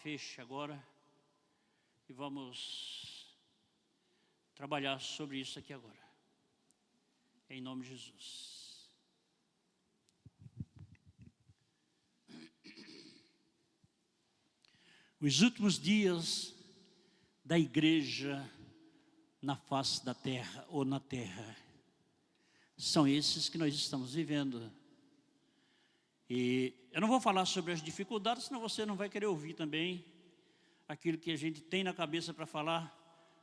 feixe agora e vamos trabalhar sobre isso aqui agora, em nome de Jesus. Os últimos dias da igreja na face da terra ou na terra são esses que nós estamos vivendo. E eu não vou falar sobre as dificuldades, senão você não vai querer ouvir também aquilo que a gente tem na cabeça para falar.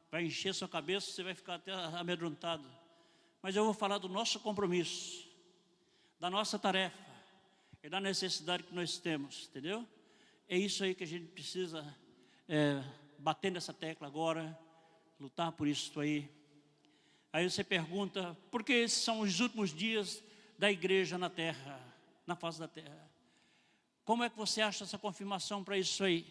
Vai encher sua cabeça, você vai ficar até amedrontado. Mas eu vou falar do nosso compromisso, da nossa tarefa e da necessidade que nós temos, entendeu? É isso aí que a gente precisa bater nessa tecla agora, lutar por isso aí. Aí você pergunta, por que esses são os últimos dias da igreja na terra, na face da terra? Como é que você acha essa confirmação para isso aí?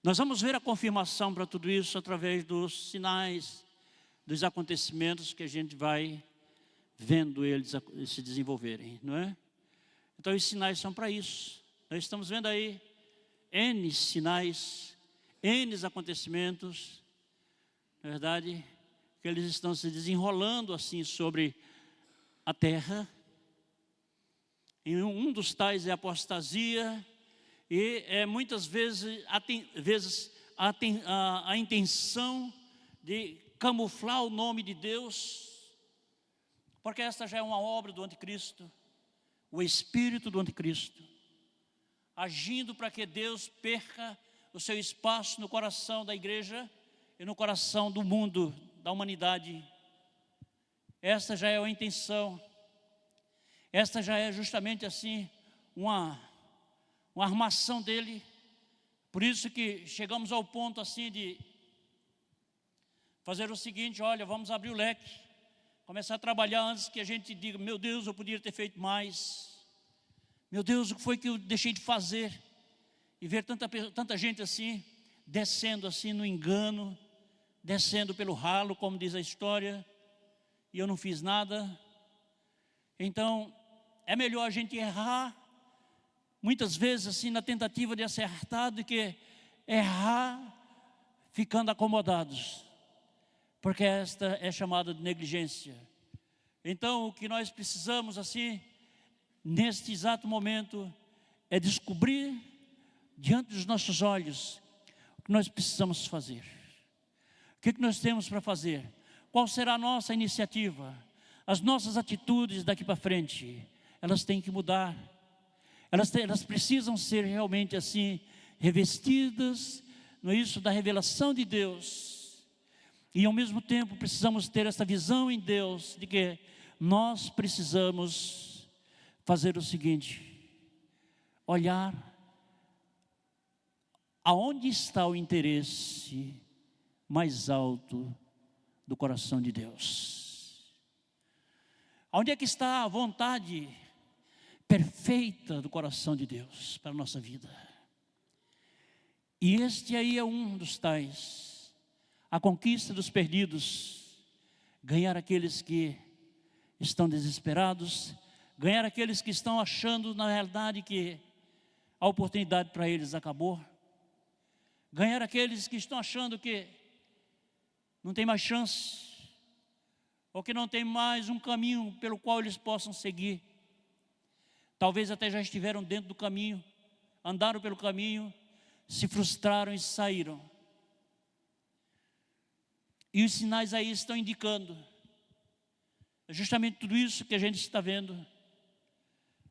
Nós vamos ver a confirmação para tudo isso através dos sinais, dos acontecimentos que a gente vai vendo eles se desenvolverem, não é? Então os sinais são para isso. Nós estamos vendo aí N sinais, N acontecimentos, na verdade, que eles estão se desenrolando assim sobre a terra. E um dos tais é a apostasia, e muitas vezes a intenção de camuflar o nome de Deus, porque esta já é uma obra do anticristo, o espírito do anticristo, agindo para que Deus perca o seu espaço no coração da igreja e no coração do mundo, da humanidade. Esta já é a intenção. Esta já é justamente assim uma armação dele. Por isso que chegamos ao ponto assim de fazer o seguinte: olha, vamos abrir o leque, começar a trabalhar antes que a gente diga, meu Deus, eu poderia ter feito mais. Meu Deus, o que foi que eu deixei de fazer? E ver tanta gente assim, descendo assim no engano, descendo pelo ralo, como diz a história, e eu não fiz nada. Então, é melhor a gente errar, muitas vezes assim, na tentativa de acertar, do que errar ficando acomodados, porque esta é chamada de negligência. Então, o que nós precisamos assim, neste exato momento, é descobrir diante dos nossos olhos o que nós precisamos fazer. O que nós temos para fazer? Qual será a nossa iniciativa? As nossas atitudes daqui para frente, elas têm que mudar. Elas precisam ser realmente assim, revestidas, não é isso, da revelação de Deus. E ao mesmo tempo precisamos ter essa visão em Deus, de que nós precisamos fazer o seguinte: olhar aonde está o interesse mais alto do coração de Deus. Onde é que está a vontade perfeita do coração de Deus para a nossa vida? E este aí é um dos tais: a conquista dos perdidos, ganhar aqueles que estão desesperados, ganhar aqueles que estão achando na realidade que a oportunidade para eles acabou, ganhar aqueles que estão achando que não tem mais chance, ou que não tem mais um caminho pelo qual eles possam seguir. Talvez até já estiveram dentro do caminho, andaram pelo caminho, se frustraram e saíram. E os sinais aí estão indicando é justamente tudo isso que a gente está vendo.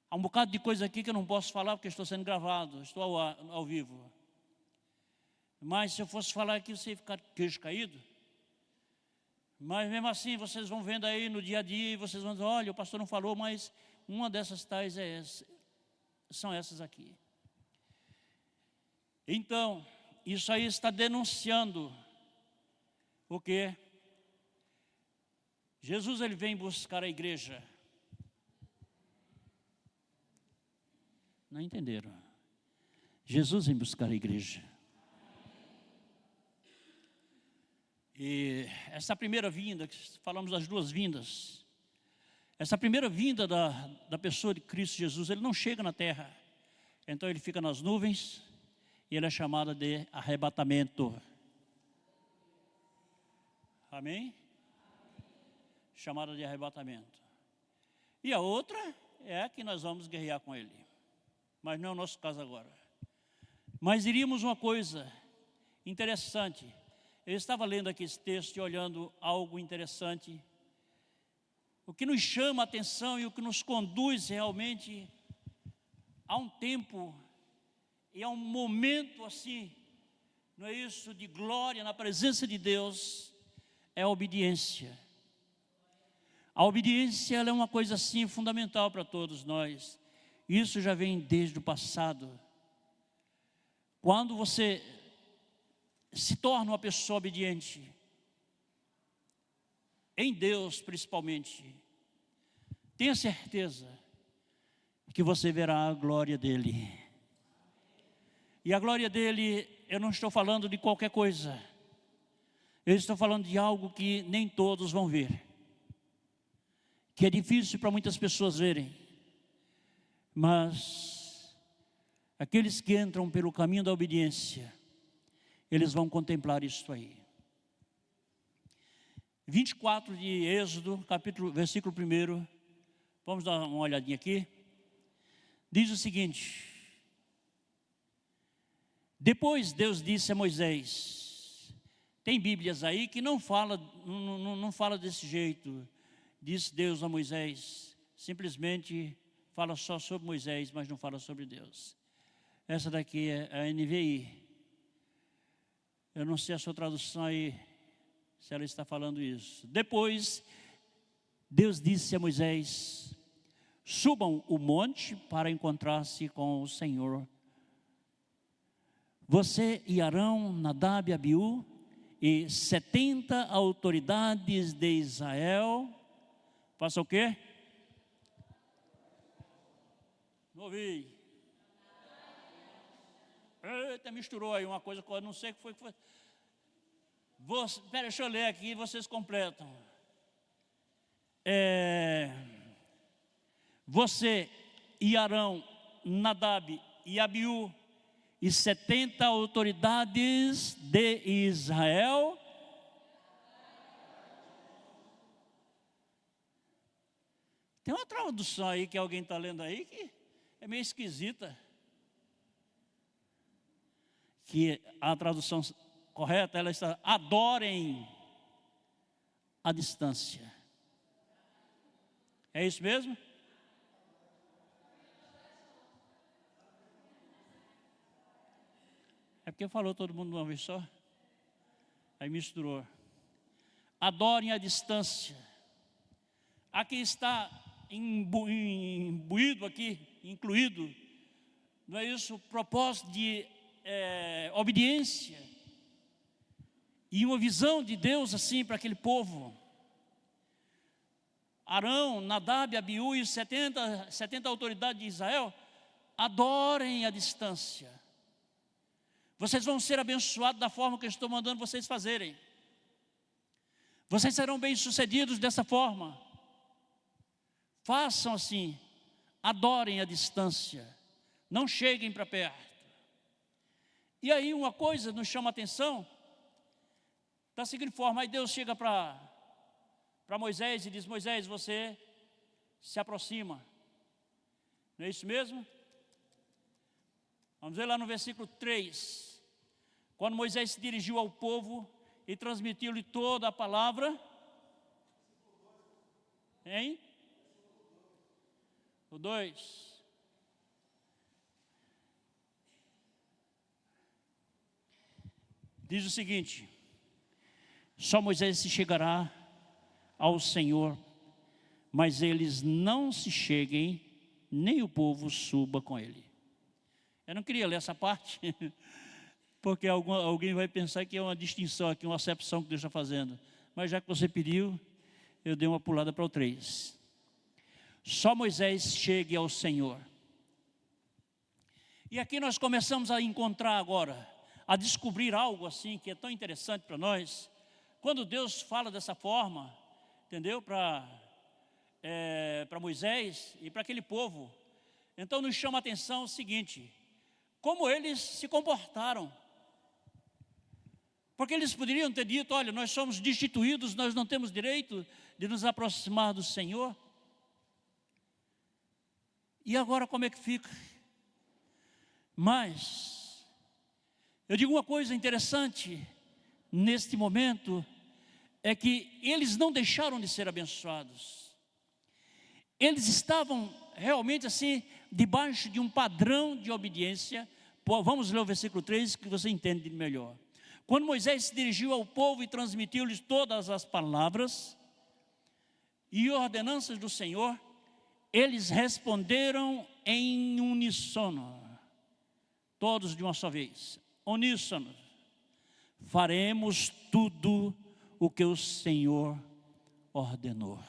Há um bocado de coisa aqui que eu não posso falar porque estou sendo gravado, estou ao vivo. Mas se eu fosse falar aqui, você ia ficar queixo caído. Mas mesmo assim, vocês vão vendo aí no dia a dia e vocês vão dizer, olha, o pastor não falou, mas uma dessas tais são essas aqui. Então, isso aí está denunciando o quê? Jesus, ele vem buscar a igreja. Não entenderam? Jesus vem buscar a igreja. E essa primeira vinda, que falamos das duas vindas, essa primeira vinda da pessoa de Cristo Jesus, ele não chega na terra. Então ele fica nas nuvens, e ela é chamada de arrebatamento. Amém? Chamada de arrebatamento. E a outra é a que nós vamos guerrear com ele. Mas não é o nosso caso agora. Mas diríamos uma coisa interessante. Eu estava lendo aqui esse texto e olhando algo interessante. O que nos chama a atenção e o que nos conduz realmente a um tempo e a um momento assim, não é isso, de glória na presença de Deus, é a obediência. A obediência, ela é uma coisa assim fundamental para todos nós. Isso já vem desde o passado. Quando você se torna uma pessoa obediente, em Deus principalmente, tenha certeza que você verá a glória dEle. E a glória dEle, eu não estou falando de qualquer coisa. Eu estou falando de algo que nem todos vão ver. Que é difícil para muitas pessoas verem. Mas aqueles que entram pelo caminho da obediência, eles vão contemplar isso aí. 24 de Êxodo, versículo 1. Vamos dar uma olhadinha aqui. Diz o seguinte: depois Deus disse a Moisés, tem Bíblias aí que não fala desse jeito. Disse Deus a Moisés, simplesmente fala só sobre Moisés, mas não fala sobre Deus. Essa daqui é a NVI. Eu não sei a sua tradução aí, se ela está falando isso. Depois, Deus disse a Moisés, subam o monte para encontrar-se com o Senhor. Você e Arão, Nadab e Abiú, e 70 autoridades de Israel, faça o quê? Não ouvi. Eita, misturou aí uma coisa que eu não sei o que foi. Espera, deixa eu ler aqui e vocês completam. Você e Arão, Nadab e Abiú, e 70 autoridades de Israel. Tem uma tradução aí que alguém está lendo aí que é meio esquisita. Que a tradução correta, ela está, adorem a distância. É isso mesmo? É porque falou todo mundo de uma vez só. Aí misturou. Adorem a distância. Aqui está imbuído aqui, incluído, não é isso? O propósito de obediência e uma visão de Deus assim para aquele povo. Arão, Nadab, Abiú e 70 autoridades de Israel, adorem a distância. Vocês vão ser abençoados da forma que eu estou mandando vocês fazerem. Vocês serão bem-sucedidos dessa forma. Façam assim, adorem a distância, não cheguem para perto. E aí uma coisa nos chama a atenção, da seguinte forma, aí Deus chega para Moisés e diz, Moisés, você se aproxima. Não é isso mesmo? Vamos ver lá no versículo 3. Quando Moisés se dirigiu ao povo e transmitiu-lhe toda a palavra. Hein? O 2. Diz o seguinte: só Moisés se chegará ao Senhor, mas eles não se cheguem, nem o povo suba com ele. Eu não queria ler essa parte, porque alguém vai pensar que é uma distinção aqui, uma acepção que Deus está fazendo. Mas já que você pediu, eu dei uma pulada para o 3. Só Moisés chegue ao Senhor. E aqui nós começamos a encontrar agora, a descobrir algo assim que é tão interessante para nós. Quando Deus fala dessa forma, entendeu? Para Moisés e para aquele povo. Então nos chama a atenção o seguinte: como eles se comportaram. Porque eles poderiam ter dito: olha, nós somos destituídos, nós não temos direito de nos aproximar do Senhor. E agora como é que fica? Mas eu digo uma coisa interessante neste momento, é que eles não deixaram de ser abençoados. Eles estavam realmente assim, debaixo de um padrão de obediência. Vamos ler o versículo 3 que você entende melhor. Quando Moisés se dirigiu ao povo e transmitiu-lhes todas as palavras e ordenanças do Senhor, eles responderam em uníssono, todos de uma só vez, uníssono: faremos tudo o que o Senhor ordenou.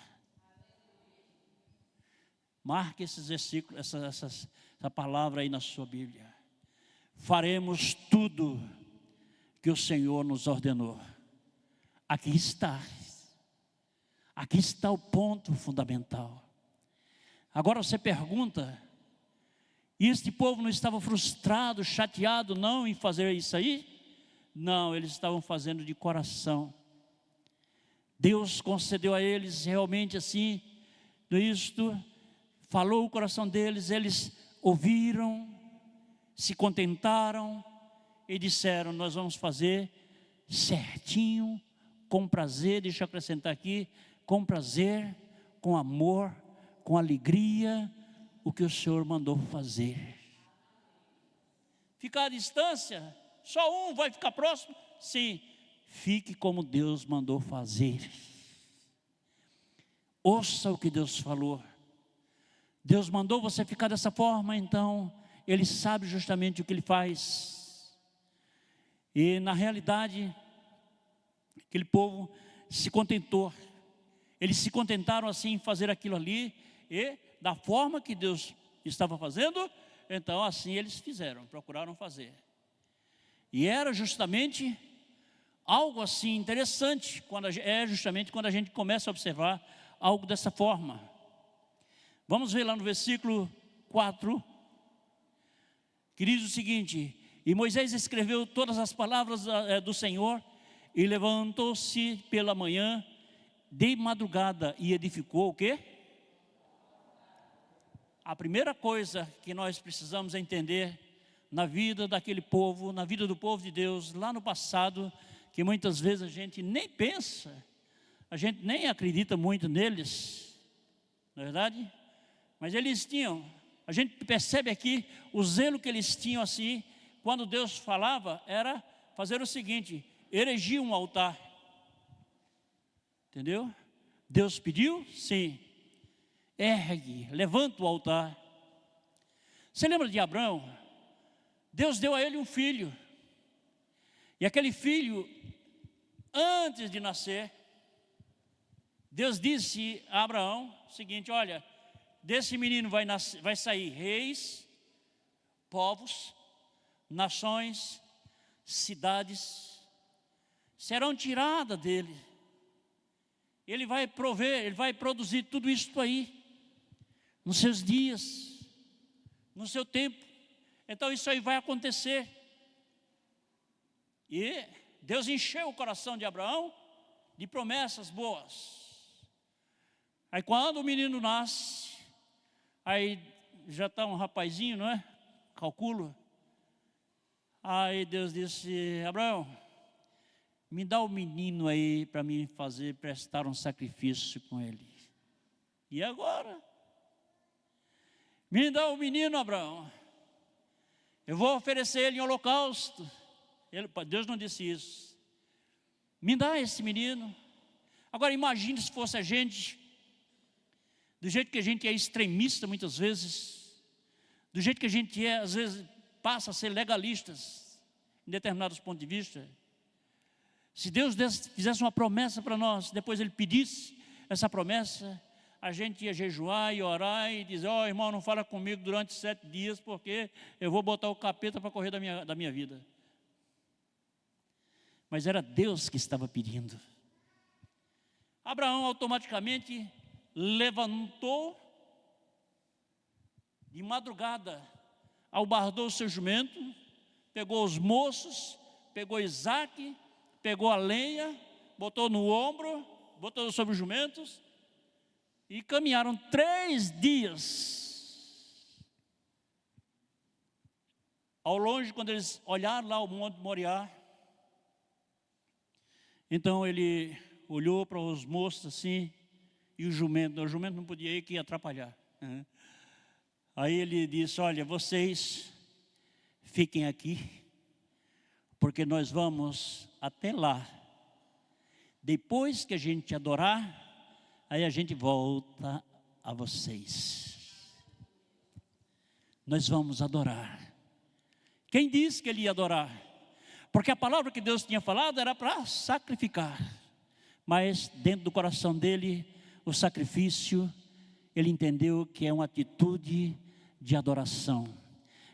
Marque esses versículos, essa palavra aí na sua Bíblia. Faremos tudo que o Senhor nos ordenou. Aqui está o ponto fundamental. Agora você pergunta: e este povo não estava frustrado, chateado não em fazer isso aí? Não, eles estavam fazendo de coração. Deus concedeu a eles realmente assim, isto, falou o coração deles, eles ouviram, se contentaram e disseram: nós vamos fazer certinho, com prazer. Deixa eu acrescentar aqui: com prazer, com amor, com alegria, o que o Senhor mandou fazer. Ficar à distância, só um vai ficar próximo? Sim, fique como Deus mandou fazer. Ouça o que Deus falou. Deus mandou você ficar dessa forma, então Ele sabe justamente o que Ele faz. E na realidade, aquele povo se contentou. Eles se contentaram assim em fazer aquilo ali, e da forma que Deus estava fazendo, então assim eles fizeram, procuraram fazer. E era justamente algo assim interessante, justamente quando a gente começa a observar algo dessa forma. Vamos ver lá no versículo 4, que diz o seguinte: e Moisés escreveu todas as palavras do Senhor, e levantou-se pela manhã, de madrugada, e edificou o quê? A primeira coisa que nós precisamos entender na vida daquele povo, na vida do povo de Deus, lá no passado, que muitas vezes a gente nem pensa, a gente nem acredita muito neles, não é verdade? Mas eles tinham, a gente percebe aqui o zelo que eles tinham assim, quando Deus falava, era fazer o seguinte: erigir um altar. Entendeu? Deus pediu? Sim. Ergue, levanta o altar. Você lembra de Abraão? Deus deu a ele um filho. E aquele filho, antes de nascer, Deus disse a Abraão o seguinte: olha, desse menino vai sair reis, povos, nações, cidades, serão tiradas dele. Ele vai prover, ele vai produzir tudo isso aí, nos seus dias, no seu tempo. Então isso aí vai acontecer. E Deus encheu o coração de Abraão de promessas boas. Aí quando o menino nasce, aí já está um rapazinho, não é? Calculo. Aí Deus disse: Abraão, me dá o menino aí para mim prestar um sacrifício com ele. E agora? Me dá o menino, Abraão. Eu vou oferecer ele em holocausto. Deus não disse isso. Me dá esse menino. Agora imagine se fosse a gente, do jeito que a gente é extremista muitas vezes, do jeito que a gente é, às vezes passa a ser legalistas em determinados pontos de vista. Se Deus fizesse uma promessa para nós, depois Ele pedisse essa promessa, a gente ia jejuar e orar e dizer: ó, irmão, não fala comigo durante 7 dias, porque eu vou botar o capeta para correr da minha vida. Mas era Deus que estava pedindo. Abraão automaticamente levantou de madrugada. albardou o seu jumento, pegou os moços, pegou Isaac, pegou a lenha, botou no ombro, botou sobre os jumentos, e caminharam 3 dias. Ao longe, quando eles olharam lá o Monte Moriá, então ele olhou para os moços assim, e o jumento não podia ir, que ia atrapalhar. Aí ele disse: olha, vocês fiquem aqui, porque nós vamos até lá. Depois que a gente adorar, aí a gente volta a vocês. Nós vamos adorar. Quem disse que ele ia adorar? Porque a palavra que Deus tinha falado era para sacrificar. Mas dentro do coração dele, o sacrifício, ele entendeu que é uma atitude de adoração.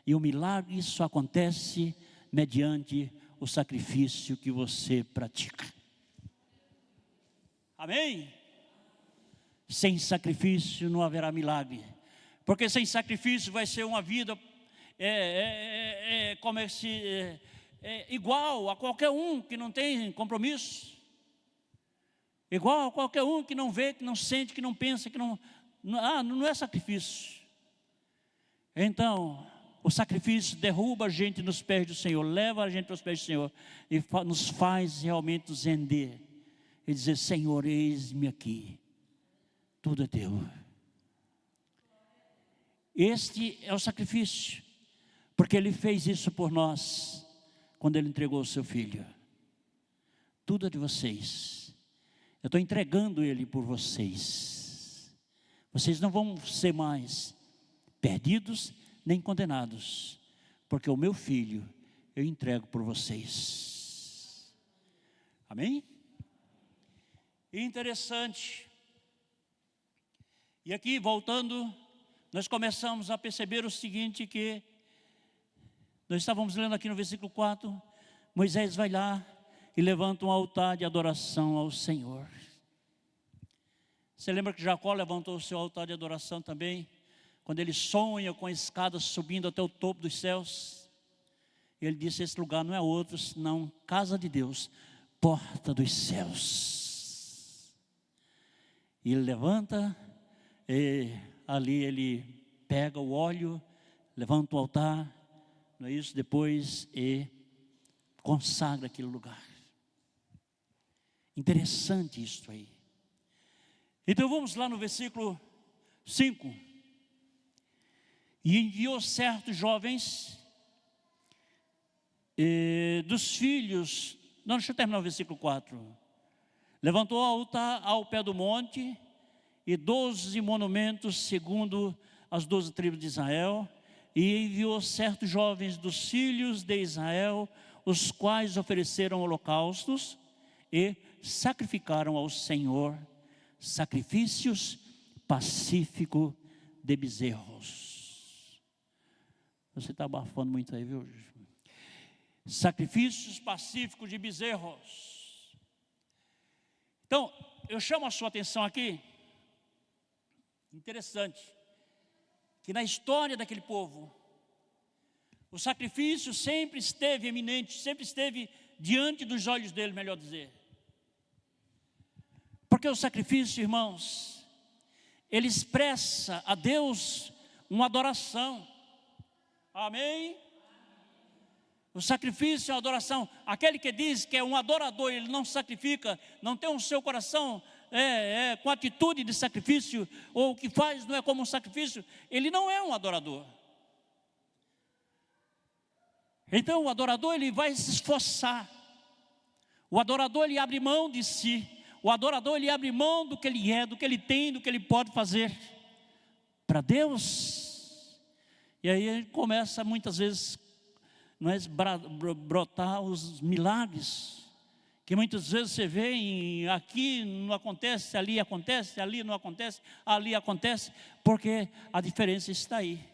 E o milagre só acontece mediante o sacrifício que você pratica. Amém? Sem sacrifício não haverá milagre. Porque sem sacrifício vai ser uma vida igual a qualquer um que não tem compromisso. Igual a qualquer um que não vê, que não sente, que não pensa, que não é sacrifício. Então, o sacrifício derruba a gente nos pés do Senhor, leva a gente para os pés do Senhor e nos faz realmente nos render e dizer: Senhor, eis-me aqui, tudo é teu. Este é o sacrifício, porque Ele fez isso por nós, quando Ele entregou o seu Filho. Tudo é de vocês, eu estou entregando Ele por vocês. Vocês não vão ser mais perdidos, nem condenados, porque o meu Filho eu entrego por vocês. Amém? E interessante, e aqui voltando, nós começamos a perceber o seguinte, que nós estávamos lendo aqui no versículo 4, Moisés vai lá e levanta um altar de adoração ao Senhor. Você lembra que Jacó levantou o seu altar de adoração também? Quando ele sonha com a escada subindo até o topo dos céus, ele disse: esse lugar não é outro senão casa de Deus, porta dos céus. E ele levanta, e ali ele pega o óleo, levanta o altar, não é isso? Depois e consagra aquele lugar. Interessante isso aí. Então vamos lá no versículo 5. E enviou certos jovens dos filhos. Não, deixa eu terminar o versículo 4. Levantou o altar ao pé do monte, e 12 monumentos segundo as 12 tribos de Israel, e enviou certos jovens dos filhos de Israel, os quais ofereceram holocaustos e sacrificaram ao Senhor sacrifícios pacíficos de bezerros. Você está abafando muito aí, viu? Sacrifícios pacíficos de bezerros. Então, eu chamo a sua atenção aqui, interessante, que na história daquele povo, o sacrifício sempre esteve eminente, sempre esteve diante dos olhos dele, melhor dizer. Porque o sacrifício, irmãos, ele expressa a Deus uma adoração. Amém? O sacrifício é a adoração. Aquele que diz que é um adorador, ele não sacrifica, não tem o seu coração com atitude de sacrifício, ou o que faz não é como um sacrifício, ele não é um adorador. Então o adorador, ele vai se esforçar. O adorador, ele abre mão de si. O adorador, ele abre mão do que ele é, do que ele tem, do que ele pode fazer para Deus. E aí ele começa muitas vezes brotar os milagres, que muitas vezes você vê aqui não acontece, ali não acontece, ali acontece, porque a diferença está aí.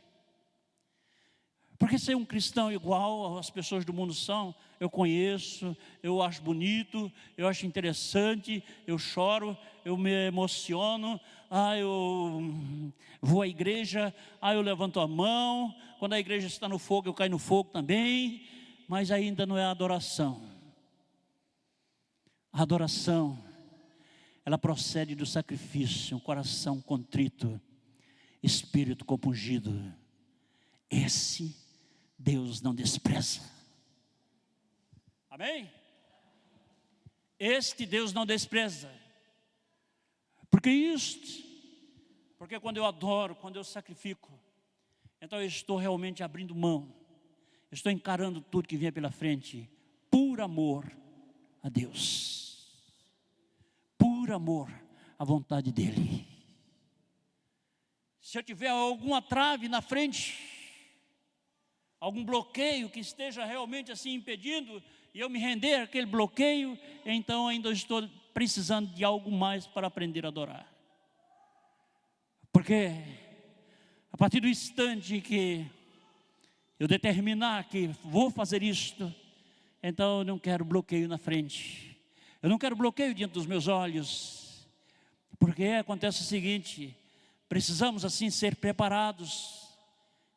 Porque ser um cristão igual as pessoas do mundo são, eu conheço, eu acho bonito, eu acho interessante, eu choro, eu me emociono, eu vou à igreja, eu levanto a mão, quando a igreja está no fogo, eu caio no fogo também, mas ainda não é adoração. A adoração, ela procede do sacrifício, um coração contrito, espírito compungido. Esse Deus não despreza. Amém? Este Deus não despreza. Porque quando eu adoro, quando eu sacrifico, então eu estou realmente abrindo mão, estou encarando tudo que vem pela frente, por amor a Deus, por amor à vontade dEle. Se eu tiver alguma trave na frente, algum bloqueio que esteja realmente assim impedindo, e eu me render àquele bloqueio, então ainda estou precisando de algo mais para aprender a adorar. Porque a partir do instante que eu determinar que vou fazer isto, então eu não quero bloqueio na frente, eu não quero bloqueio diante dos meus olhos, porque acontece o seguinte: precisamos assim ser preparados.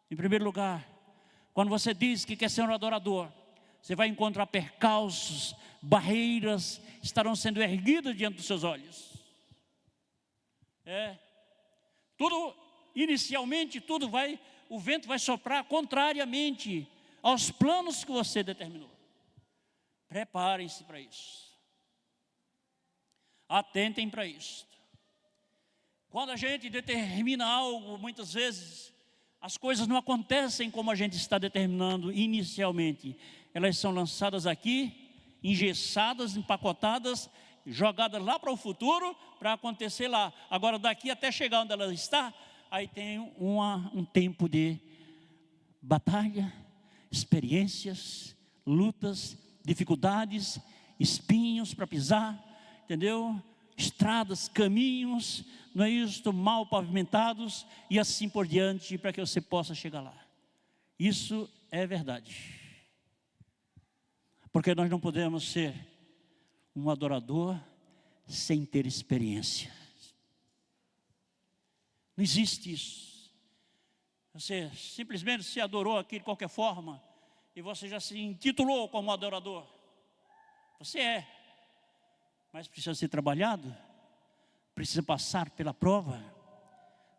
Em primeiro lugar, quando você diz que quer ser um adorador, você vai encontrar percalços, barreiras estarão sendo erguidas diante dos seus olhos. Inicialmente o vento vai soprar contrariamente aos planos que você determinou. Preparem-se para isso. Atentem para isso. Quando a gente determina algo, muitas vezes as coisas não acontecem como a gente está determinando inicialmente. Elas são lançadas aqui, engessadas, empacotadas, jogadas lá para o futuro, para acontecer lá. Agora daqui até chegar onde ela está, aí tem um tempo de batalha, experiências, lutas, dificuldades, espinhos para pisar, entendeu? Estradas, caminhos, não é isso, mal pavimentados e assim por diante, para que você possa chegar lá. Isso é verdade. Porque nós não podemos ser um adorador sem ter experiência. Não existe isso. Você simplesmente se adorou aqui de qualquer forma e você já se intitulou como adorador. Você é. Mas precisa ser trabalhado, precisa passar pela prova,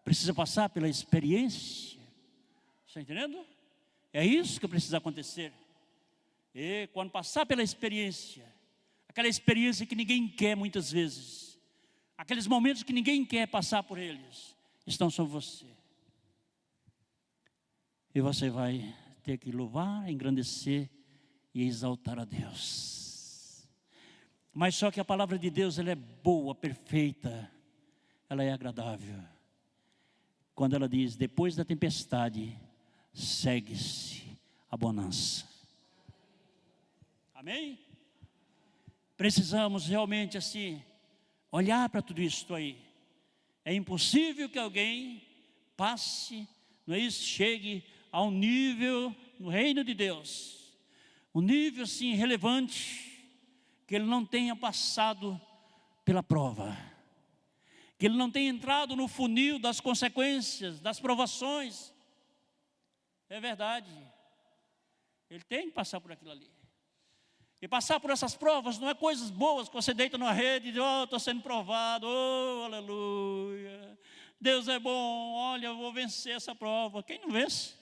precisa passar pela experiência. Está entendendo? É isso que precisa acontecer. E quando passar pela experiência, aquela experiência que ninguém quer muitas vezes, aqueles momentos que ninguém quer passar por eles, estão sobre você. E você vai ter que louvar, engrandecer e exaltar a Deus. Mas só que a palavra de Deus, ela é boa, perfeita, ela é agradável. Quando ela diz: depois da tempestade, segue-se a bonança. Amém? Precisamos realmente assim olhar para tudo isso aí. É impossível que alguém passe, não é isso? Chegue a um nível no reino de Deus, um nível assim relevante, que ele não tenha passado pela prova, que ele não tenha entrado no funil das consequências, das provações. É verdade, ele tem que passar por aquilo ali. E passar por essas provas não é coisas boas que você deita numa rede e diz: oh, estou sendo provado, oh, aleluia, Deus é bom, olha, eu vou vencer essa prova. Quem não vence?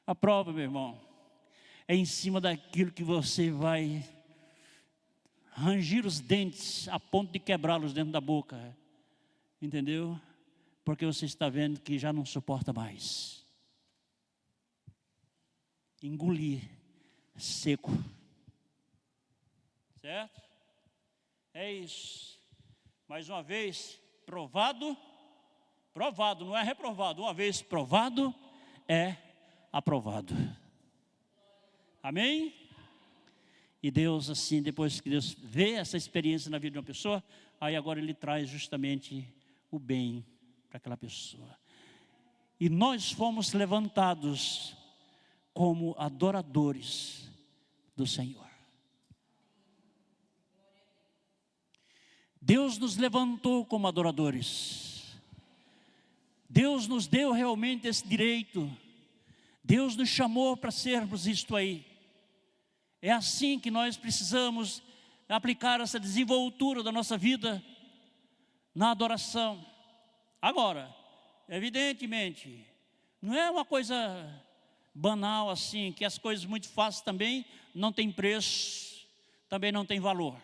A prova, meu irmão, é em cima daquilo que você vai rangir os dentes a ponto de quebrá-los dentro da boca, entendeu? Porque você está vendo que já não suporta mais. Engolir seco, certo? É isso. Mais uma vez, provado, não é reprovado. Uma vez provado, é aprovado. Amém? E Deus assim, depois que Deus vê essa experiência na vida de uma pessoa, aí agora Ele traz justamente o bem para aquela pessoa. E nós fomos levantados como adoradores do Senhor. Deus nos levantou como adoradores. Deus nos deu realmente esse direito. Deus nos chamou para sermos isto aí. É assim que nós precisamos aplicar essa desenvoltura da nossa vida na adoração. Agora, evidentemente, não é uma coisa banal assim, que as coisas muito fáceis também não têm preço, também não têm valor.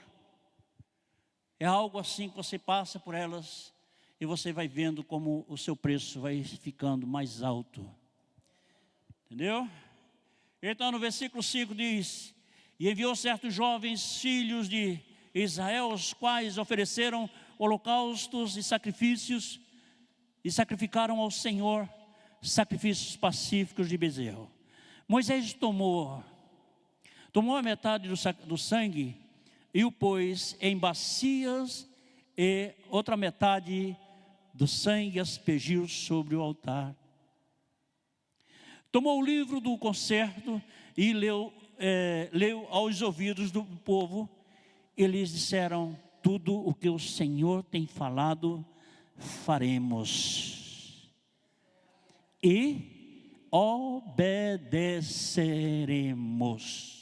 É algo assim que você passa por elas e você vai vendo como o seu preço vai ficando mais alto. Entendeu? Então no versículo 5 diz: e enviou certos jovens filhos de Israel, os quais ofereceram holocaustos e sacrifícios, e sacrificaram ao Senhor sacrifícios pacíficos de bezerro. Moisés tomou a metade do sangue e o pôs em bacias, e outra metade do sangue aspergiu sobre o altar. Tomou o livro do concerto e leu aos ouvidos do povo, e lhes disseram: tudo o que o Senhor tem falado, faremos e obedeceremos.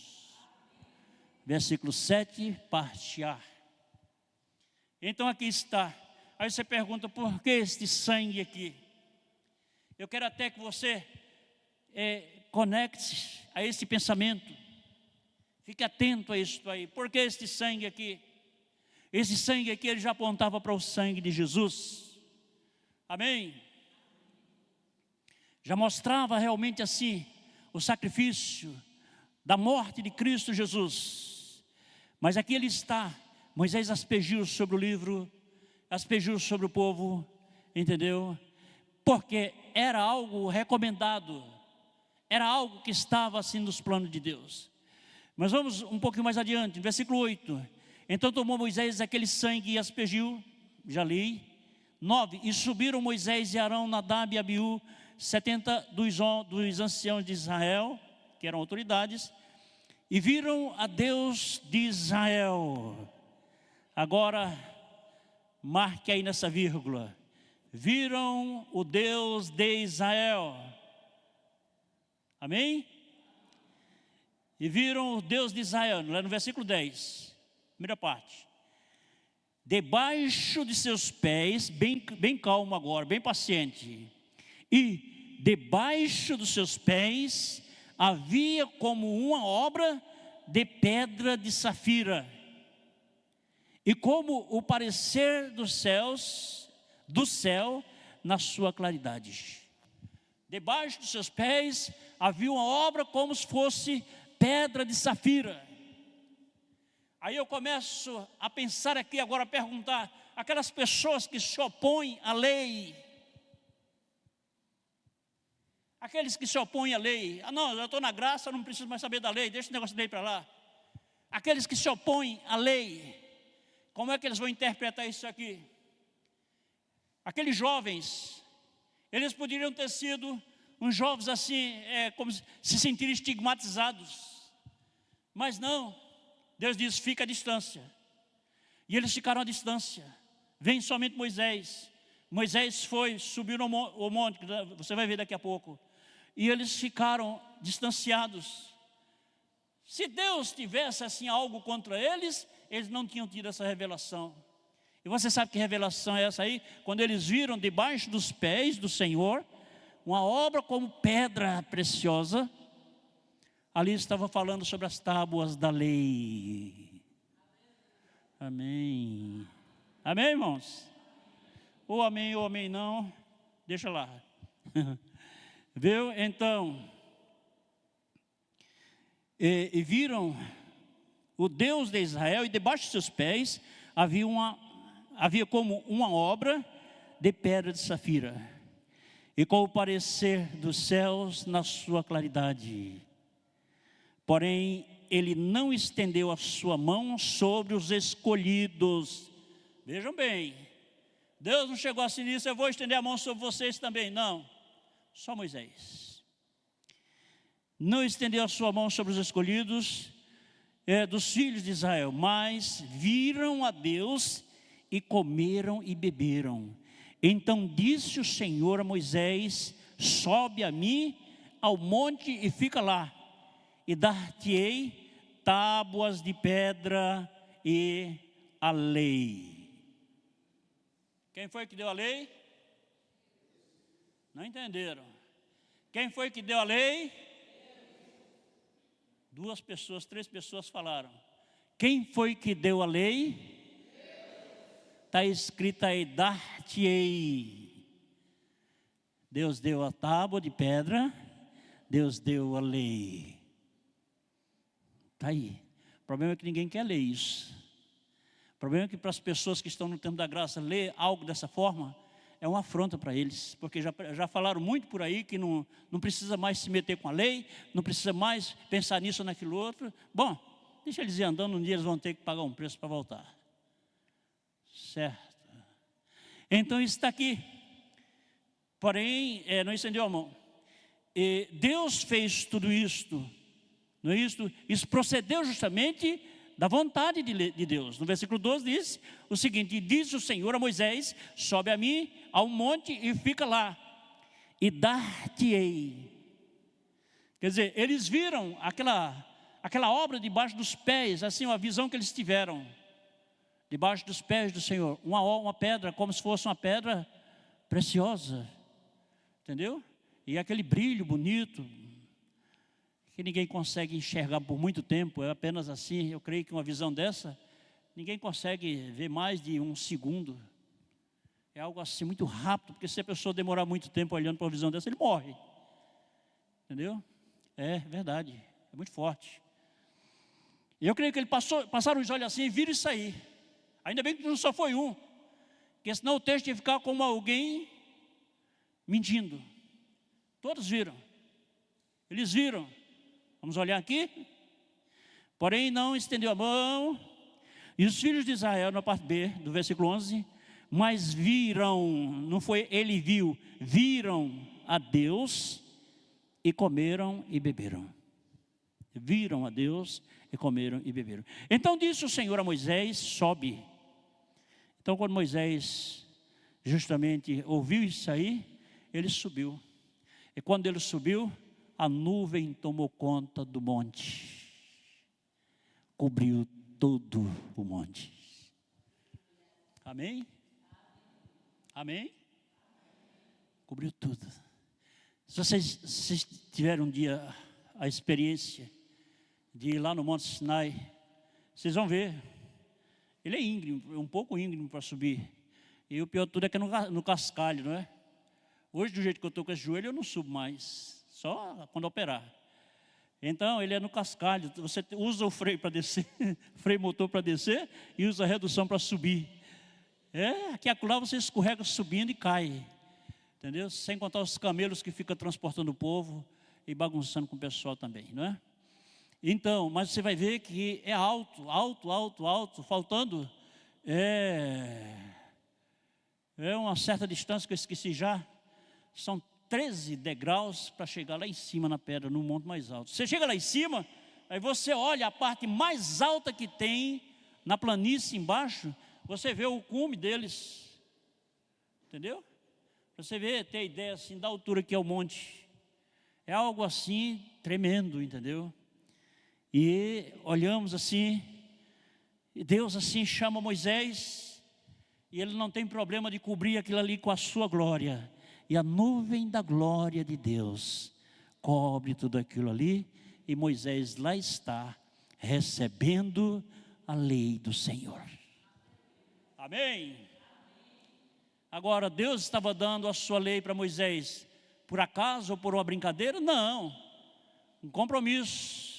Versículo 7, parte A. Então aqui está. Aí você pergunta: por que este sangue aqui? Eu quero até que você conecte a esse pensamento. Fique atento a isso aí. Por que este sangue aqui? Esse sangue aqui, ele já apontava para o sangue de Jesus. Amém? Já mostrava realmente assim o sacrifício da morte de Cristo Jesus. Mas aqui ele está. Moisés aspergiu sobre o livro, aspergiu sobre o povo, entendeu? Porque era algo recomendado, era algo que estava assim nos planos de Deus. Mas vamos um pouquinho mais adiante, versículo 8. Então tomou Moisés aquele sangue e aspergiu, já li. 9, e subiram Moisés e Arão, Nadab e Abiú, 70 dos anciãos de Israel, que eram autoridades, e viram a Deus de Israel. Agora, marque aí nessa vírgula. Viram o Deus de Israel. Amém? E viram o Deus de Israel, lá no versículo 10, primeira parte. Debaixo de seus pés, bem calmo agora, bem paciente. E debaixo dos seus pés havia como uma obra de pedra de safira, e como o parecer dos céus, do céu na sua claridade. Debaixo dos seus pés havia uma obra como se fosse pedra de safira. Aí eu começo a pensar aqui agora, a perguntar: aquelas pessoas que se opõem à lei, aqueles que se opõem à lei, não, eu estou na graça, eu não preciso mais saber da lei, deixa o negócio da lei para lá. Aqueles que se opõem à lei, como é que eles vão interpretar isso aqui? Aqueles jovens, eles poderiam ter sido uns jovens assim, como se sentirem estigmatizados, mas não. Deus diz: fica à distância. E eles ficaram à distância. Vem somente Moisés. Moisés subiu no monte, você vai ver daqui a pouco. E eles ficaram distanciados. Se Deus tivesse assim algo contra eles, eles não tinham tido essa revelação. E você sabe que revelação é essa aí? Quando eles viram debaixo dos pés do Senhor uma obra como pedra preciosa. Ali estava falando sobre as tábuas da lei. Amém. Amém, irmãos? Ou amém não, deixa lá. Viu? Então, e viram o Deus de Israel, e debaixo de seus pés havia como uma obra de pedra de safira, e com o parecer dos céus na sua claridade. Porém, ele não estendeu a sua mão sobre os escolhidos. Vejam bem, Deus não chegou assim nisso: eu vou estender a mão sobre vocês também. Não, só Moisés. Não estendeu a sua mão sobre os escolhidos dos filhos de Israel, mas viram a Deus e comeram e beberam. Então disse o Senhor a Moisés: sobe a mim ao monte e fica lá, e dar-te-ei tábuas de pedra e a lei. Quem foi que deu a lei? Não entenderam. Quem foi que deu a lei? 2 pessoas, 3 pessoas falaram. Quem foi que deu a lei? Está escrito aí: dar-te-ei. Deus deu a tábua de pedra, Deus deu a lei. Está aí. O problema é que ninguém quer ler isso. O problema é que para as pessoas que estão no tempo da graça, ler algo dessa forma é uma afronta para eles, porque já falaram muito por aí que não precisa mais se meter com a lei, não precisa mais pensar nisso ou naquilo outro. Bom, deixa eles ir andando, um dia eles vão ter que pagar um preço para voltar. Certo? Então isso está aqui. Porém, não estendeu a mão. E Deus fez tudo isto, não é isto? Isso procedeu justamente da vontade de Deus. No versículo 12 diz o seguinte: e disse o Senhor a Moisés: sobe a mim ao monte e fica lá, e dar-te-ei. Quer dizer, eles viram aquela obra debaixo dos pés, assim, uma visão que eles tiveram, debaixo dos pés do Senhor, uma pedra, como se fosse uma pedra preciosa, entendeu? E aquele brilho bonito, que ninguém consegue enxergar por muito tempo, é apenas assim. Eu creio que uma visão dessa, ninguém consegue ver mais de 1 segundo. É algo assim muito rápido, porque se a pessoa demorar muito tempo olhando para uma visão dessa, ele morre. Entendeu? É verdade, é muito forte. E eu creio que eles passaram os olhos assim e viram isso aí. Ainda bem que não só foi um, porque senão o texto ia ficar como alguém mentindo. Todos viram, eles viram. Vamos olhar aqui. Porém não estendeu a mão. E os filhos de Israel, na parte B do versículo 11, mas viram, não foi ele viu, viram a Deus e comeram e beberam. Viram a Deus e comeram e beberam. Então disse o Senhor a Moisés: sobe. Então quando Moisés justamente ouviu isso aí, ele subiu. E quando ele subiu, a nuvem tomou conta do monte, cobriu todo o monte. Amém? Amém? Cobriu tudo. Se vocês tiverem um dia a experiência de ir lá no Monte Sinai, vocês vão ver. Ele é íngreme, um pouco íngreme para subir. E o pior de tudo é que é no cascalho, não é? Hoje, do jeito que eu estou com esse joelho, eu não subo mais, só quando operar. Então, ele é no cascalho. Você usa o freio para descer, freio motor para descer, e usa a redução para subir. Aqui e acolá você escorrega subindo e cai. Entendeu? Sem contar os camelos que ficam transportando o povo e bagunçando com o pessoal também, não é? Então, mas você vai ver que é alto, alto, alto, alto, faltando uma certa distância que eu esqueci já. São 13 degraus para chegar lá em cima na pedra, no monte mais alto. Você chega lá em cima, aí você olha a parte mais alta que tem na planície embaixo, você vê o cume deles. Entendeu? Você vê, ter ideia assim da altura que é o monte. É algo assim tremendo, entendeu? E olhamos assim, e Deus assim chama Moisés, e ele não tem problema de cobrir aquilo ali com a sua glória. E a nuvem da glória de Deus cobre tudo aquilo ali, e Moisés lá está, recebendo a lei do Senhor. Amém? Agora, Deus estava dando a sua lei para Moisés, por acaso ou por uma brincadeira? Não, um compromisso,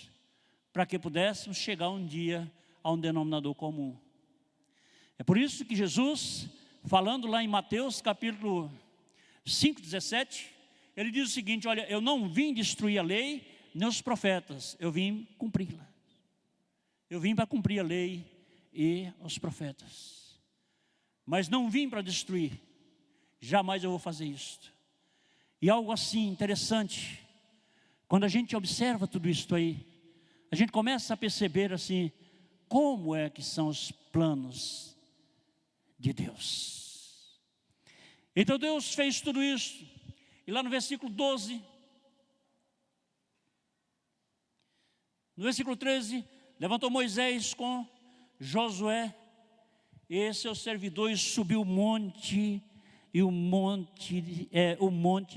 para que pudéssemos chegar um dia a um denominador comum. É por isso que Jesus, falando lá em Mateus capítulo 5,17, ele diz o seguinte: olha, eu não vim destruir a lei, nem os profetas, eu vim cumpri-la. Eu vim para cumprir a lei e os profetas, mas não vim para destruir. Jamais eu vou fazer isso. E algo assim interessante, quando a gente observa tudo isso aí, a gente começa a perceber assim, como é que são os planos de Deus. Então Deus fez tudo isso. E lá no versículo 12, no versículo 13, levantou Moisés com Josué e seus servidores, subiu o monte, e o monte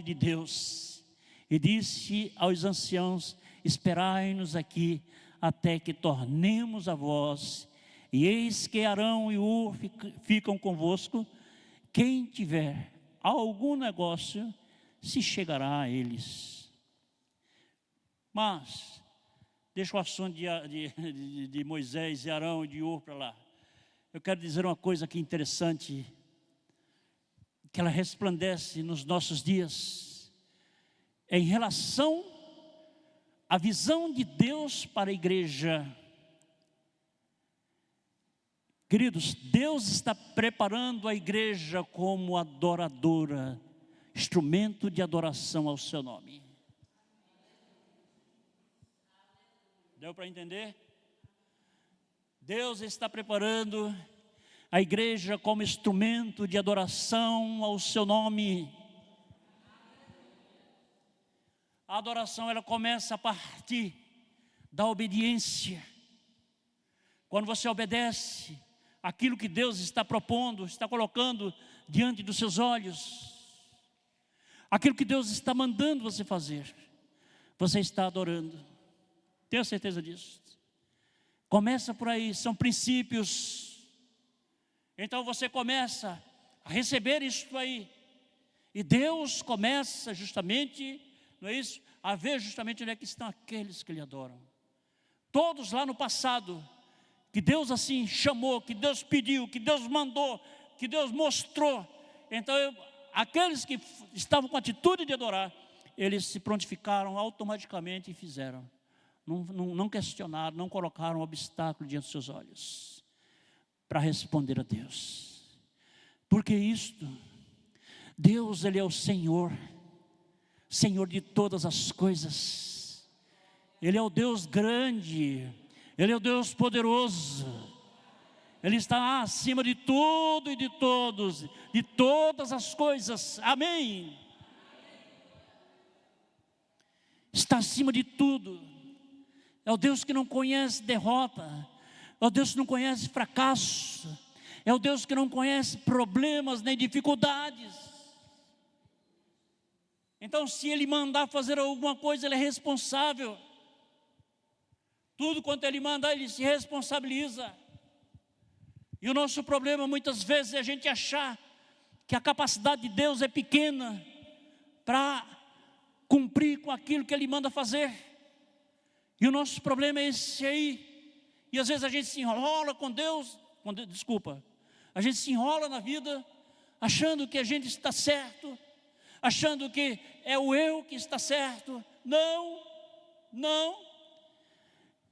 de Deus, e disse aos anciãos: esperai-nos aqui, até que tornemos a vós, e eis que Arão e Hur ficam convosco. Quem tiver algum negócio, se chegará a eles. Mas deixa o assunto de Moisés e Arão e de Hur para lá. Eu quero dizer uma coisa aqui interessante, que ela resplandece nos nossos dias, em relação à visão de Deus para a igreja. Queridos, Deus está preparando a igreja como adoradora, instrumento de adoração ao seu nome. Deu para entender? Deus está preparando a igreja como instrumento de adoração ao seu nome. A adoração, ela começa a partir da obediência. Quando você obedece aquilo que Deus está propondo, está colocando diante dos seus olhos, aquilo que Deus está mandando você fazer, você está adorando. Tenho certeza disso. Começa por aí, são princípios. Então você começa a receber isso aí, e Deus começa justamente, não é isso? A ver justamente onde é que estão aqueles que lhe adoram. Todos lá no passado, que Deus assim chamou, que Deus pediu, que Deus mandou, que Deus mostrou. Então aqueles que estavam com a atitude de adorar, eles se prontificaram automaticamente e fizeram. Não questionaram, não colocaram um obstáculo diante dos seus olhos para responder a Deus. Porque isto, Deus, Ele é o Senhor, Senhor de todas as coisas. Ele é o Deus grande, Ele é o Deus poderoso. Ele está acima de tudo e de todos, de todas as coisas. Amém. Está acima de tudo. É o Deus que não conhece derrota, é o Deus que não conhece fracasso, é o Deus que não conhece problemas nem dificuldades. Então, se Ele mandar fazer alguma coisa, Ele é responsável. Tudo quanto Ele manda, Ele se responsabiliza. E o nosso problema muitas vezes é a gente achar que a capacidade de Deus é pequena para cumprir com aquilo que Ele manda fazer. E o nosso problema é esse aí. E às vezes a gente se enrola com Deus, a gente se enrola na vida, achando que a gente está certo, achando que é o eu que está certo. Não.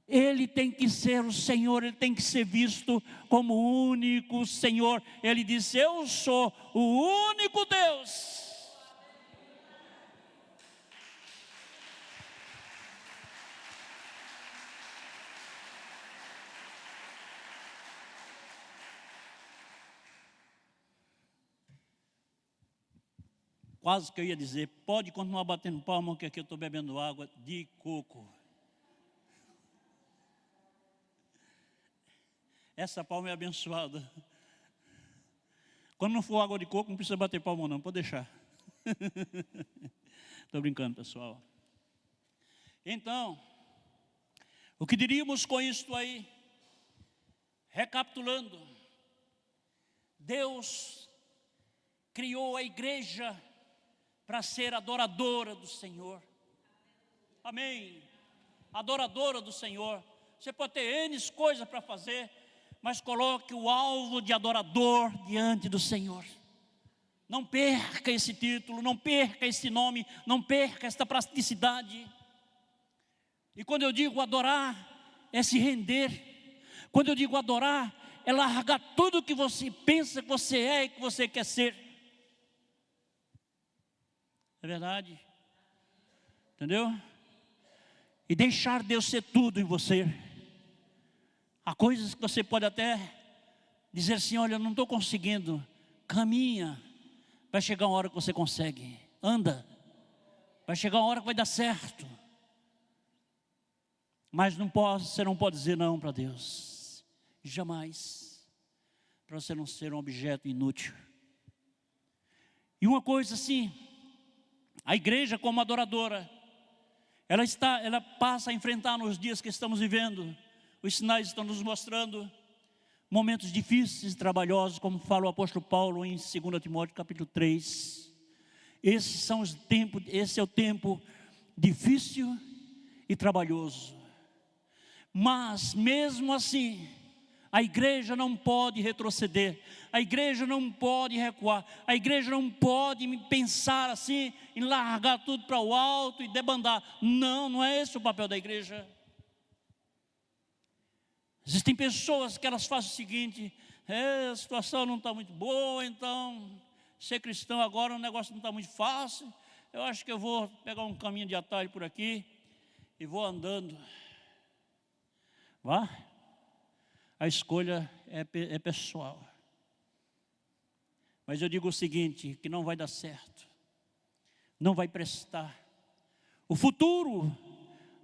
Ele tem que ser o Senhor, Ele tem que ser visto como o único Senhor. Ele disse: eu sou o único Deus. Quase que eu ia dizer, pode continuar batendo palma, que aqui eu estou bebendo água de coco. Essa palma é abençoada. Quando não for água de coco, não precisa bater palma não, pode deixar. Estou brincando, pessoal. Então, o que diríamos com isto aí? Recapitulando, Deus criou a igreja para ser adoradora do Senhor. Amém. Adoradora do Senhor. Você pode ter N coisas para fazer, mas coloque o alvo de adorador diante do Senhor. Não perca esse título, não perca esse nome, não perca esta praticidade. E quando eu digo adorar, é se render. Quando eu digo adorar, é largar tudo que você pensa que você é e que você quer ser. É verdade? Entendeu? E deixar Deus ser tudo em você. Há coisas que você pode até dizer assim: olha, eu não estou conseguindo. Caminha, Vai chegar uma hora que você consegue. Anda. Vai chegar uma hora que vai dar certo. Mas você não pode dizer não para Deus. Jamais. Para você não ser um objeto inútil. E uma coisa assim, a igreja como adoradora, ela passa a enfrentar nos dias que estamos vivendo. Os sinais estão nos mostrando momentos difíceis e trabalhosos, como fala o apóstolo Paulo em 2 Timóteo capítulo 3. Esse é o tempo difícil e trabalhoso. Mas mesmo assim, a igreja não pode retroceder, a igreja não pode recuar, a igreja não pode pensar assim, em largar tudo para o alto e debandar. Não, não é esse o papel da igreja. Existem pessoas que elas fazem o seguinte: a situação não está muito boa, então ser cristão agora o negócio não está muito fácil, eu acho que eu vou pegar um caminho de atalho por aqui e vou andando. Vá. A escolha é pessoal. Mas eu digo o seguinte, que não vai dar certo. Não vai prestar. O futuro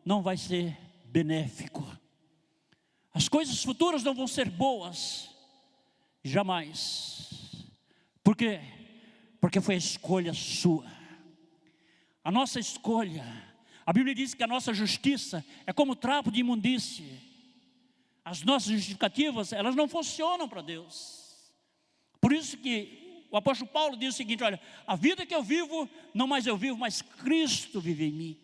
não vai ser benéfico. As coisas futuras não vão ser boas. Jamais. Por quê? Porque foi a escolha sua. A nossa escolha. A Bíblia diz que a nossa justiça é como trapo de imundície. As nossas justificativas, elas não funcionam para Deus. Por isso que o apóstolo Paulo diz o seguinte: olha, a vida que eu vivo, não mais eu vivo, mas Cristo vive em mim.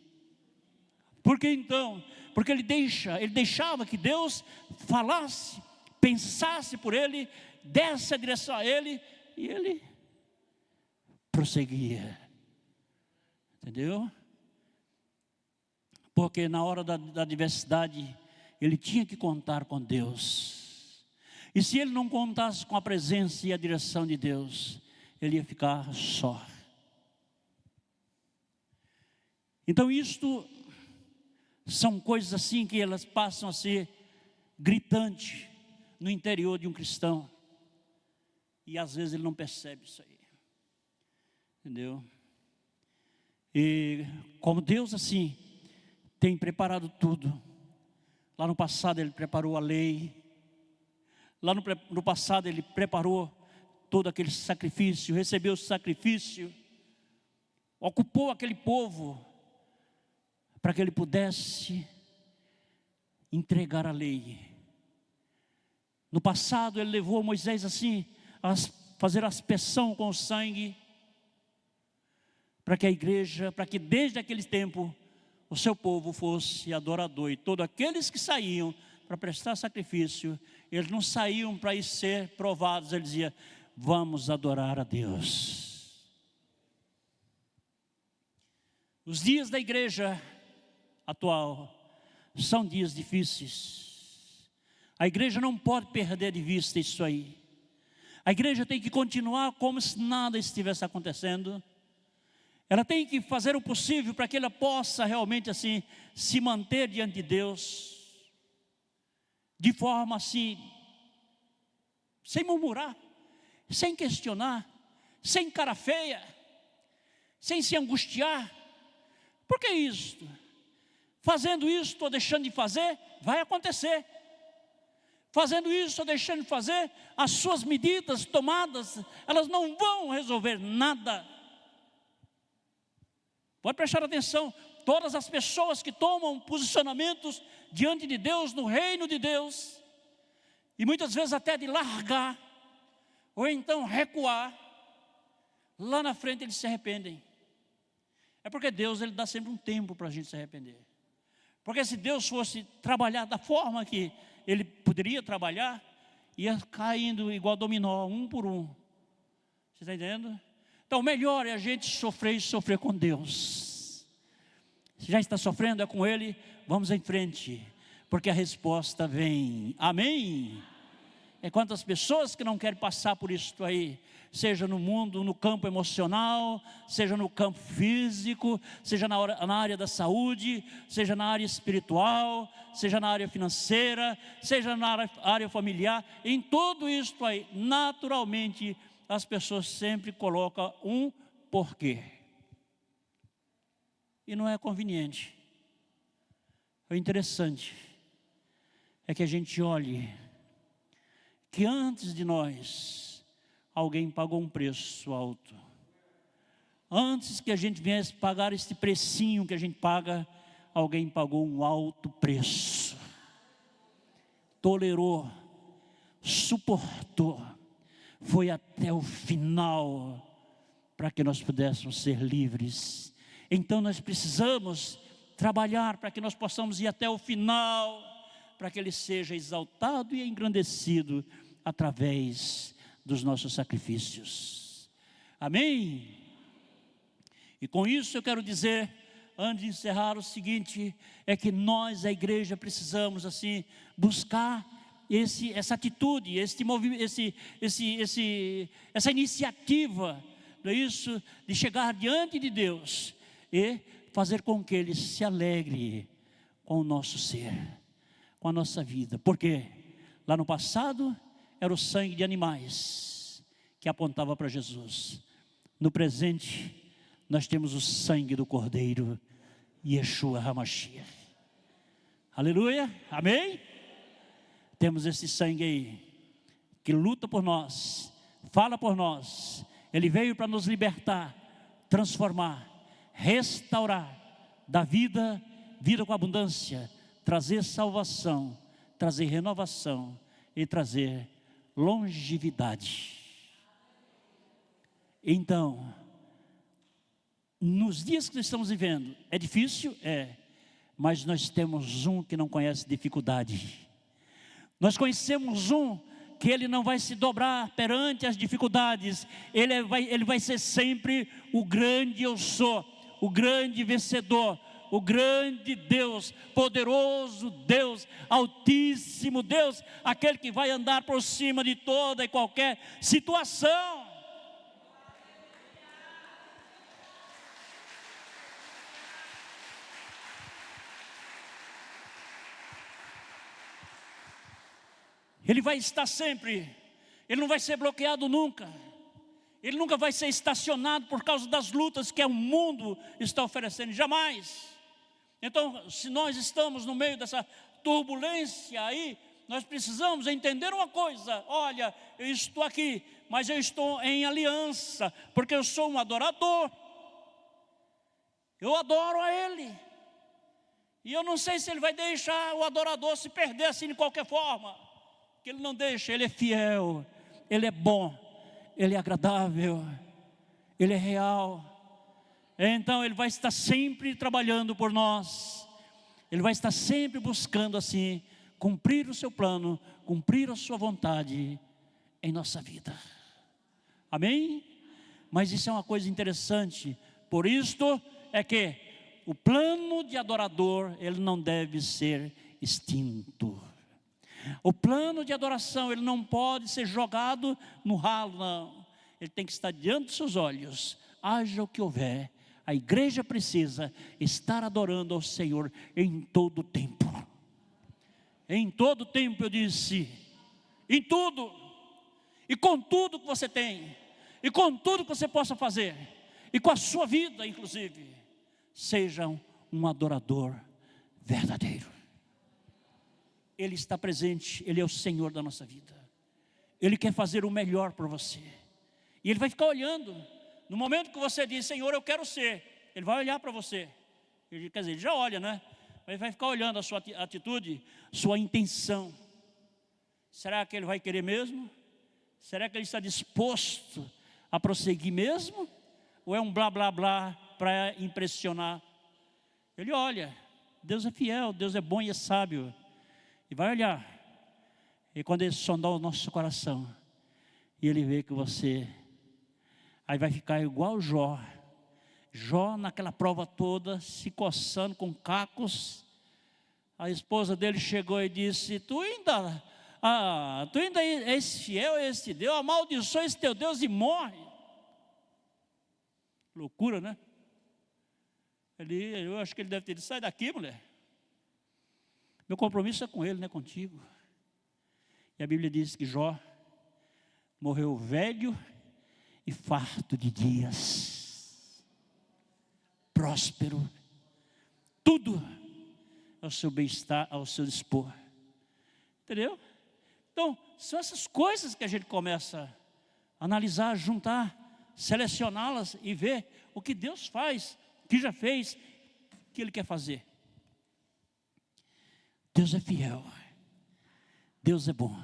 Por que então? Porque ele deixava que Deus falasse, pensasse por ele, desse a direção a ele, e ele prosseguia. Entendeu? Porque na hora da adversidade, ele tinha que contar com Deus. E se ele não contasse com a presença e a direção de Deus, ele ia ficar só. Então isto são coisas assim que elas passam a ser gritantes no interior de um cristão. E às vezes ele não percebe isso aí. Entendeu? E como Deus assim tem preparado tudo. Lá no passado ele preparou a lei. Lá no passado ele preparou todo aquele sacrifício, recebeu o sacrifício, ocupou aquele povo para que ele pudesse entregar a lei. No passado ele levou Moisés assim a fazer aspersão com o sangue, para que a igreja, para que desde aquele tempo o seu povo fosse adorador, e todos aqueles que saíam para prestar sacrifício, eles não saíam para ir ser provados, ele dizia: vamos adorar a Deus. Os dias da igreja atual são dias difíceis. A igreja não pode perder de vista isso aí. A igreja tem que continuar como se nada estivesse acontecendo. Ela tem que fazer o possível para que ela possa realmente assim se manter diante de Deus, de forma assim, sem murmurar, sem questionar, sem cara feia, sem se angustiar. Por que isto? Fazendo isso ou deixando de fazer, vai acontecer. Fazendo isso ou deixando de fazer, as suas medidas tomadas, elas não vão resolver nada. Pode prestar atenção, todas as pessoas que tomam posicionamentos diante de Deus, no reino de Deus, e muitas vezes até de largar, ou então recuar, lá na frente eles se arrependem. É porque Deus, ele dá sempre um tempo para a gente se arrepender. Porque se Deus fosse trabalhar da forma que ele poderia trabalhar, ia caindo igual dominó, um por um. Você está entendendo? Então o melhor é a gente sofrer e sofrer com Deus. Se já está sofrendo, é com Ele, vamos em frente, porque a resposta vem. Amém? É quantas pessoas que não querem passar por isso aí, seja no mundo, no campo emocional, seja no campo físico, seja na área da saúde, seja na área espiritual, seja na área financeira, seja na área familiar. Em tudo isso aí, naturalmente, as pessoas sempre colocam um porquê. E não é conveniente. O interessante é que a gente olhe que antes de nós, alguém pagou um preço alto. Antes que a gente viesse pagar este precinho que a gente paga, alguém pagou um alto preço. Tolerou, suportou, foi até o final para que nós pudéssemos ser livres. Então nós precisamos trabalhar para que nós possamos ir até o final, para que Ele seja exaltado e engrandecido através dos nossos sacrifícios. Amém? E com isso eu quero dizer, antes de encerrar, o seguinte, é que nós, a igreja, precisamos assim buscar essa atitude, essa iniciativa, não é isso? De chegar diante de Deus e fazer com que Ele se alegre com o nosso ser, com a nossa vida. Porque lá no passado era o sangue de animais que apontava para Jesus. No presente nós temos o sangue do Cordeiro, Yeshua HaMashiach. Aleluia, amém? Temos esse sangue aí, que luta por nós, fala por nós. Ele veio para nos libertar, transformar, restaurar, dar vida com abundância, trazer salvação, trazer renovação e trazer longevidade. Então, nos dias que estamos vivendo, é difícil? É, mas nós temos um que não conhece dificuldade. Nós conhecemos um que ele não vai se dobrar perante as dificuldades. Ele vai ser sempre o grande eu sou, o grande vencedor, o grande Deus, poderoso Deus, altíssimo Deus, aquele que vai andar por cima de toda e qualquer situação. Ele vai estar sempre, Ele não vai ser bloqueado nunca, Ele nunca vai ser estacionado por causa das lutas que o mundo está oferecendo, jamais. Então, se nós estamos no meio dessa turbulência aí, nós precisamos entender uma coisa: olha, eu estou aqui, mas eu estou em aliança, porque eu sou um adorador, eu adoro a Ele, e eu não sei se Ele vai deixar o adorador se perder assim de qualquer forma, que Ele não deixa. Ele é fiel, Ele é bom, Ele é agradável, Ele é real. Então Ele vai estar sempre trabalhando por nós, Ele vai estar sempre buscando assim, cumprir o seu plano, cumprir a sua vontade em nossa vida. Amém? Mas isso é uma coisa interessante, por isto é que o plano de adorador, ele não deve ser extinto. O plano de adoração, ele não pode ser jogado no ralo, não. Ele tem que estar diante dos seus olhos, haja o que houver. A igreja precisa estar adorando ao Senhor em todo o tempo. Em todo o tempo, eu disse, em tudo, e com tudo que você tem, e com tudo que você possa fazer, e com a sua vida inclusive, seja um adorador verdadeiro. Ele está presente, Ele é o Senhor da nossa vida. Ele quer fazer o melhor por você. E Ele vai ficar olhando. No momento que você diz, Senhor, eu quero ser, Ele vai olhar para você. Quer dizer, Ele já olha, né? Ele vai ficar olhando a sua atitude, sua intenção. Será que Ele vai querer mesmo? Será que Ele está disposto a prosseguir mesmo? Ou é um blá blá blá para impressionar? Ele olha. Deus é fiel, Deus é bom e é sábio. E vai olhar, e quando Ele sondar o nosso coração, e Ele vê que você, aí vai ficar igual Jó. Jó naquela prova toda, se coçando com cacos. A esposa dele chegou e disse, tu ainda és fiel a este Deus, amaldiçoa esse teu Deus e morre. Loucura, né? Eu acho que ele deve ter dito, sai daqui, mulher. Meu compromisso é com Ele, não é contigo. E a Bíblia diz que Jó morreu velho e farto de dias, próspero, tudo ao seu bem-estar, ao seu dispor. Entendeu? Então, são essas coisas que a gente começa a analisar, juntar, selecioná-las e ver o que Deus faz, que já fez, que Ele quer fazer. Deus é fiel, Deus é bom,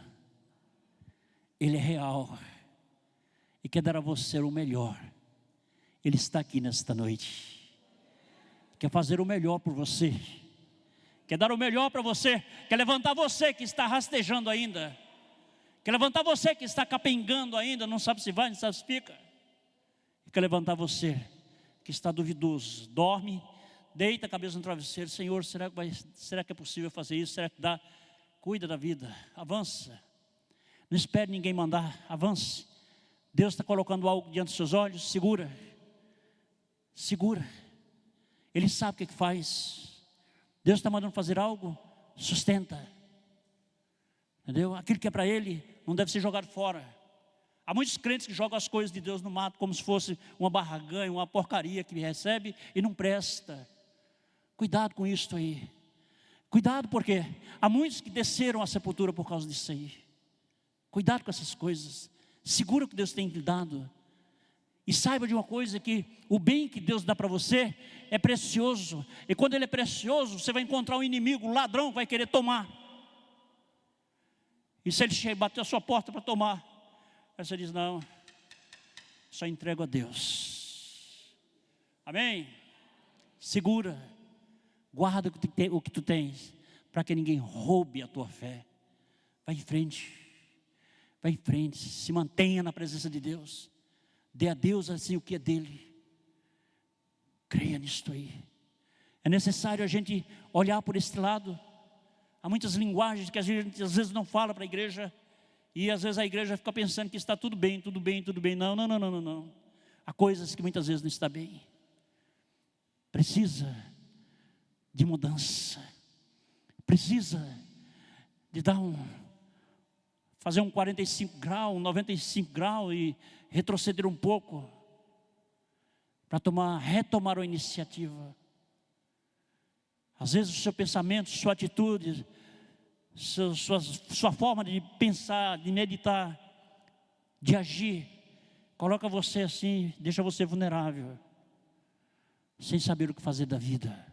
Ele é real e quer dar a você o melhor. Ele está aqui nesta noite, quer fazer o melhor por você, quer dar o melhor para você, quer levantar você que está rastejando ainda, quer levantar você que está capengando ainda, não sabe se vai, não sabe se fica, quer levantar você que está duvidoso, dorme, deita a cabeça no travesseiro. Senhor, será que é possível fazer isso? Será que dá? Cuida da vida, avança, não espere ninguém mandar, avance. Deus está colocando algo diante dos seus olhos, segura, Ele sabe o que faz. Deus está mandando fazer algo, sustenta, entendeu? Aquilo que é para Ele não deve ser jogado fora. Há muitos crentes que jogam as coisas de Deus no mato como se fosse uma barraganha, uma porcaria que recebe e não presta. Cuidado com isso aí. Cuidado, porque há muitos que desceram à sepultura por causa disso aí. Cuidado com essas coisas. Segura o que Deus tem lhe dado. E saiba de uma coisa, que o bem que Deus dá para você é precioso. E quando ele é precioso, você vai encontrar um inimigo, um ladrão que vai querer tomar. E se ele bater a sua porta para tomar, aí você diz, não, só entrego a Deus. Amém? Segura, guarda o que tu tens, para que ninguém roube a tua fé. Vai em frente, se mantenha na presença de Deus. Dê a Deus assim o que é dele. Creia nisto aí. É necessário a gente olhar por este lado. Há muitas linguagens que a gente às vezes não fala para a igreja, e às vezes a igreja fica pensando que está tudo bem. Não. Há coisas que muitas vezes não está bem. Precisa de mudança. Precisa de fazer um 45 graus, um 95 graus e retroceder um pouco para retomar a iniciativa. Às vezes o seu pensamento, sua atitude, sua forma de pensar, de meditar, de agir, coloca você assim, deixa você vulnerável, sem saber o que fazer da vida.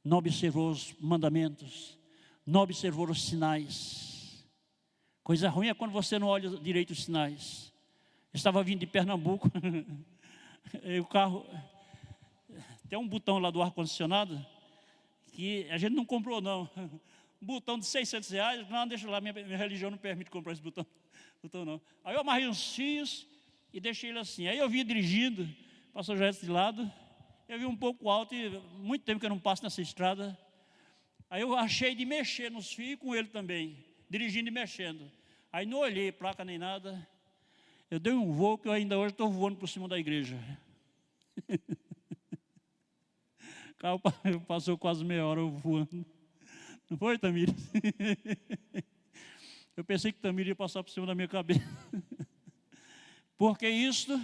Não observou os mandamentos, não observou os sinais. Coisa ruim é quando você não olha direito os sinais. Eu estava vindo de Pernambuco, e o carro, tem um botão lá do ar-condicionado, que a gente não comprou não, um botão de R$600, não, deixa lá, minha religião não permite comprar esse botão não. Aí eu amarrei uns fios e deixei ele assim. Aí eu vinha dirigindo, passou já de lado, eu vi um pouco alto, e muito tempo que eu não passo nessa estrada. Aí eu achei de mexer nos fios com ele também, dirigindo e mexendo. Aí não olhei placa nem nada, eu dei um voo que eu ainda hoje estou voando por cima da igreja. O carro passou quase meia hora eu voando. Não foi, Tamir? Eu pensei que Tamir ia passar por cima da minha cabeça. Porque isto,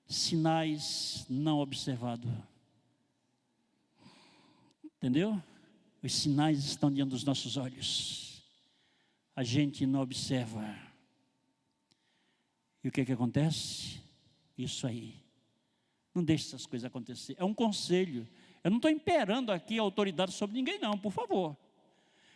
sinais não observados. Entendeu? Os sinais estão diante dos nossos olhos. A gente não observa. E o que acontece? Isso aí. Não deixe essas coisas acontecer. É um conselho. Eu não estou imperando aqui a autoridade sobre ninguém não, por favor.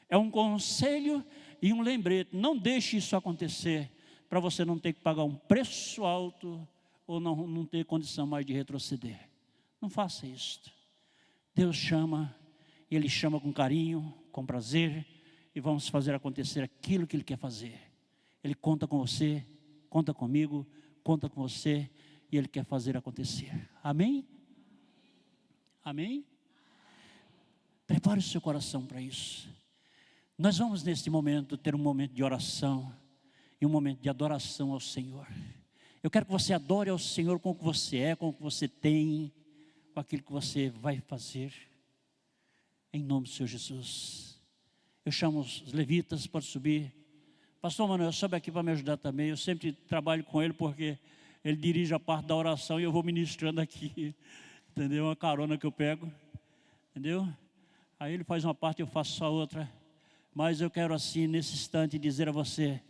É um conselho e um lembrete. Não deixe isso acontecer, para você não ter que pagar um preço alto, ou não ter condição mais de retroceder. Não faça isso. Deus chama, Ele chama com carinho, com prazer, e vamos fazer acontecer aquilo que Ele quer fazer. Ele conta com você, conta comigo, conta com você, e Ele quer fazer acontecer. Amém? Amém? Prepare o seu coração para isso. Nós vamos neste momento ter um momento de oração e um momento de adoração ao Senhor. Eu quero que você adore ao Senhor com o que você é, com o que você tem, com aquilo que você vai fazer. Em nome do Senhor Jesus. Eu chamo os levitas para subir, Pastor Manuel, sobe aqui para me ajudar também. Eu sempre trabalho com ele porque ele dirige a parte da oração e eu vou ministrando aqui. Entendeu? Uma carona que eu pego. Entendeu? Aí ele faz uma parte e eu faço só outra. Mas eu quero assim, nesse instante, dizer a você: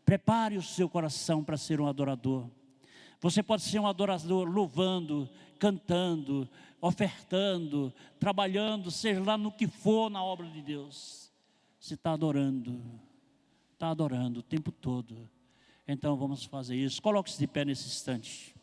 prepare o seu coração para ser um adorador. Você pode ser um adorador louvando, cantando, ofertando, trabalhando, seja lá no que for na obra de Deus. Você está adorando o tempo todo. Então vamos fazer isso. Coloque-se de pé nesse instante.